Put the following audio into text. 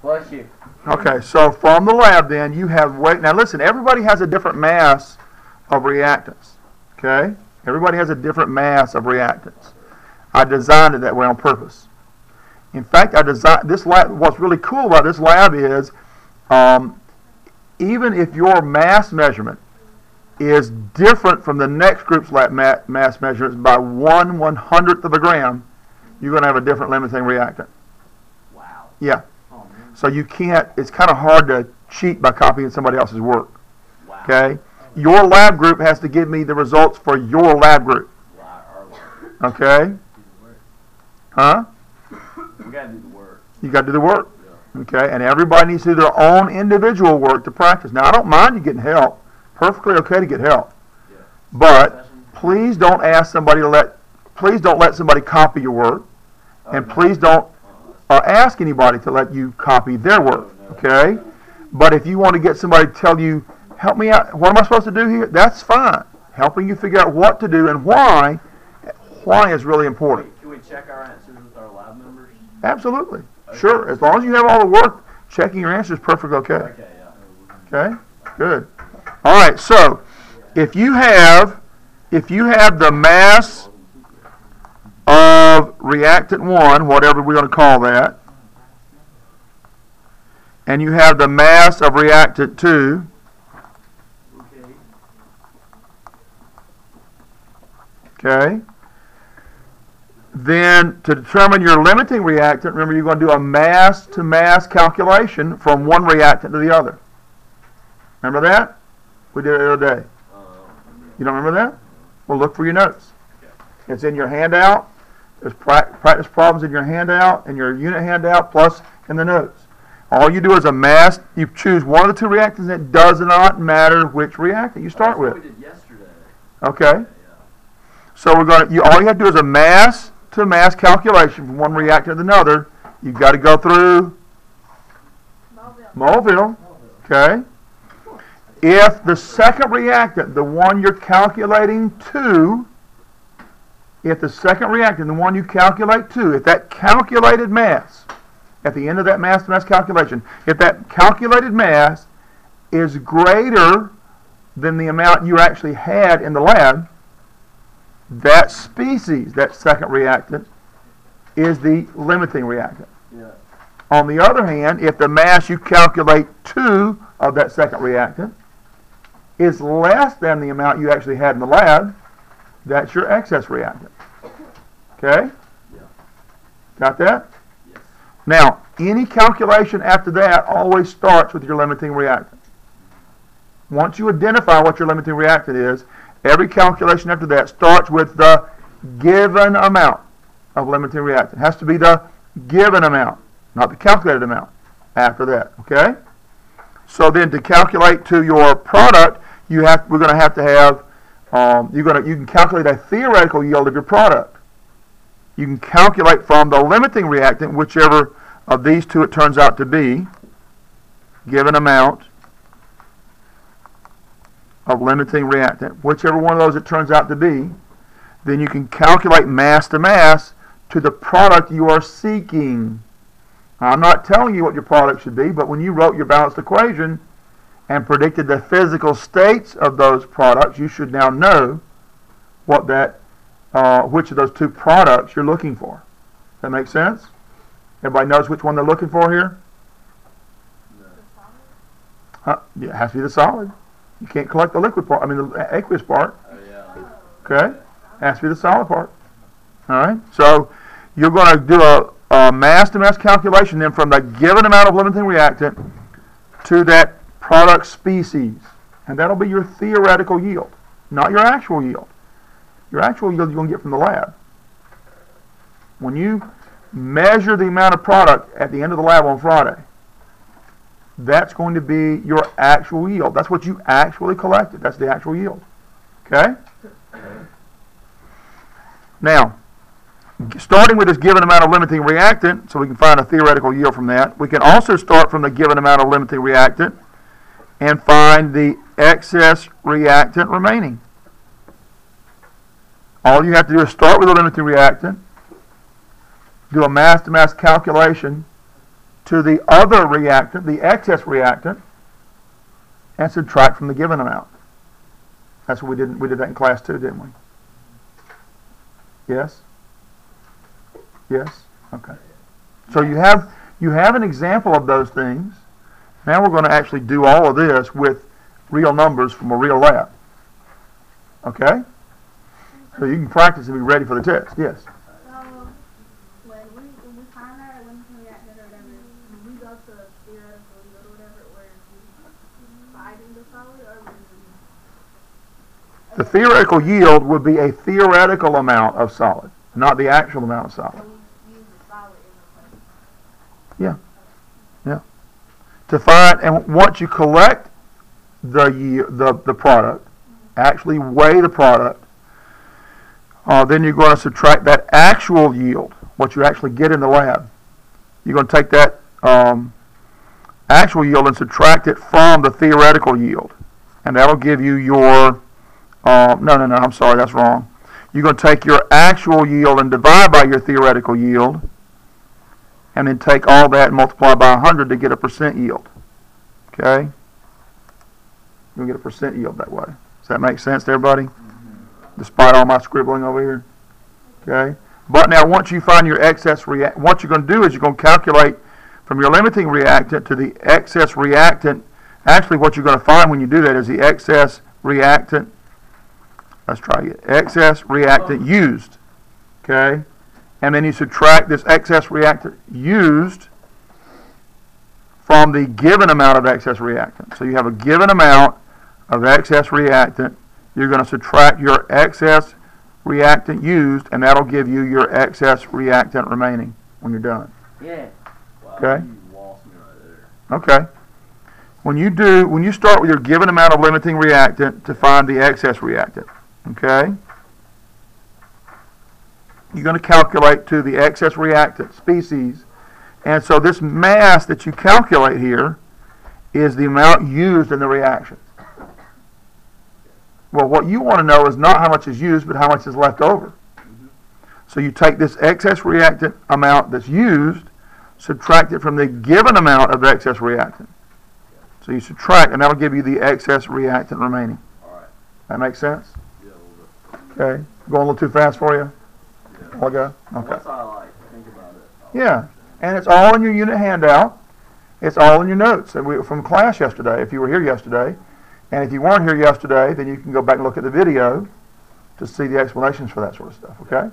Bless you. Okay, so from the lab then, you have weight. Now listen, everybody has a different mass of reactants. Okay? Everybody has a different mass of reactants. I designed it that way on purpose. In fact, I designed this lab. What's really cool about this lab is even if your mass measurement is different from the next group's lab mass measurements by 1/100th of a gram, you're going to have a different limiting reactant. Wow. Yeah. So you can't, it's kind of hard to cheat by copying somebody else's work. Wow. Okay? Your lab group has to give me the results for your lab group. Okay? Huh? We got to do the work. You got to do the work. Yeah. Okay? And everybody needs to do their own individual work to practice. Now, I don't mind you getting help. Perfectly okay to get help. Yeah. But please don't ask somebody to please don't let somebody copy your work. And please don't ask anybody to let you copy their work, okay? But if you want to get somebody to tell you, help me out, what am I supposed to do here? That's fine. Helping you figure out what to do and why is really important. Can we check our answers with our lab members? Absolutely. Okay. Sure. As long as you have all the work, checking your answers is perfectly okay. Okay, yeah. Okay? Good. All right, so if you have the mass of reactant 1, whatever we're going to call that, and you have the mass of reactant 2, okay, then to determine your limiting reactant, remember you're going to do a mass-to-mass calculation from one reactant to the other. Remember that? We did it the other day. You don't remember that? Well, look for your notes. It's in your handout. There's practice problems in your handout, in your unit handout, plus in the notes. All you do is a mass. You choose one of the two reactants. It does not matter which reactant you start with. That's what we did yesterday. Okay. So we're going to. All you have to do is a mass-to-mass calculation from one reactant to another. You've got to go through Moleville. Okay. If the second reactant, the one you're calculating to, if the second reactant, the one you calculate to, if that calculated mass, at the end of that mass-to-mass calculation, if that calculated mass is greater than the amount you actually had in the lab, that species, that second reactant, is the limiting reactant. Yeah. On the other hand, if the mass you calculate to of that second reactant is less than the amount you actually had in the lab, that's your excess reactant. Okay? Yeah. Got that? Yes. Now, any calculation after that always starts with your limiting reactant. Once you identify what your limiting reactant is, every calculation after that starts with the given amount of limiting reactant. It has to be the given amount, not the calculated amount after that. Okay? So then to calculate to your product, we're going to have you can calculate a theoretical yield of your product. You can calculate from the limiting reactant, whichever of these two it turns out to be, given amount of limiting reactant, whichever one of those it turns out to be, then you can calculate mass to mass to the product you are seeking. Now, I'm not telling you what your product should be, but when you wrote your balanced equation and predicted the physical states of those products, you should now know what which of those two products you're looking for. That make sense? Everybody knows which one they're looking for here? No. It has to be the solid. You can't collect the liquid part, the aqueous part. Oh, yeah. Okay? It has to be the solid part. All right? So you're going to do a mass-to-mass calculation then from the given amount of limiting reactant to that product species. And that'll be your theoretical yield, not your actual yield. Your actual yield you're going to get from the lab. When you measure the amount of product at the end of the lab on Friday, that's going to be your actual yield. That's what you actually collected. That's the actual yield. Okay? Now, starting with this given amount of limiting reactant, so we can find a theoretical yield from that, we can also start from the given amount of limiting reactant and find the excess reactant remaining. All you have to do is start with a limiting reactant, do a mass-to-mass calculation to the other reactant, the excess reactant, and subtract from the given amount. That's what we did. We did that in class 2, didn't we? Yes? Yes? Okay. So you have an example of those things. Now we're going to actually do all of this with real numbers from a real lab. Okay? So you can practice and be ready for the test. Yes? So when we find our limiting reactant or whatever, when we go to theoretical yield or whatever, we're dividing the solid or we're The theoretical yield would be a theoretical amount of solid, not the actual amount of solid. we use the solid in the place. Yeah. Yeah. To find, and once you collect the product, actually weigh the product, then you're going to subtract that actual yield, what you actually get in the lab. You're going to take that actual yield and subtract it from the theoretical yield. And that'll give you your, no, I'm sorry, that's wrong. You're going to take your actual yield and divide by your theoretical yield, and then take all that and multiply by 100 to get a percent yield. Okay? You'll get a percent yield that way. Does that make sense to everybody? Despite all my scribbling over here. Okay? But now once you find your excess reactant, what you're going to do is you're going to calculate from your limiting reactant to the excess reactant. Actually, what you're going to find when you do that is the excess reactant. Let's try it. Excess reactant used. Okay? And then you subtract this excess reactant used from the given amount of excess reactant. So you have a given amount of excess reactant. You're going to subtract your excess reactant used, and that'll give you your excess reactant remaining when you're done. Yeah. Wow, Okay. You lost me right there. Okay. When you start with your given amount of limiting reactant to find the excess reactant, okay, you're going to calculate to the excess reactant species. And so this mass that you calculate here is the amount used in the reaction. Well, what you want to know is not how much is used, but how much is left over. So you take this excess reactant amount that's used, subtract it from the given amount of excess reactant. So you subtract, and that'll give you the excess reactant remaining. All right. That makes sense? Yeah, a little bit. Okay. Going a little too fast for you? Yeah. I'll go? Okay. Once I think about it. Yeah. And it's all in your unit handout. It's all in your notes from class yesterday, if you were here yesterday. And if you weren't here yesterday, then you can go back and look at the video to see the explanations for that sort of stuff, okay?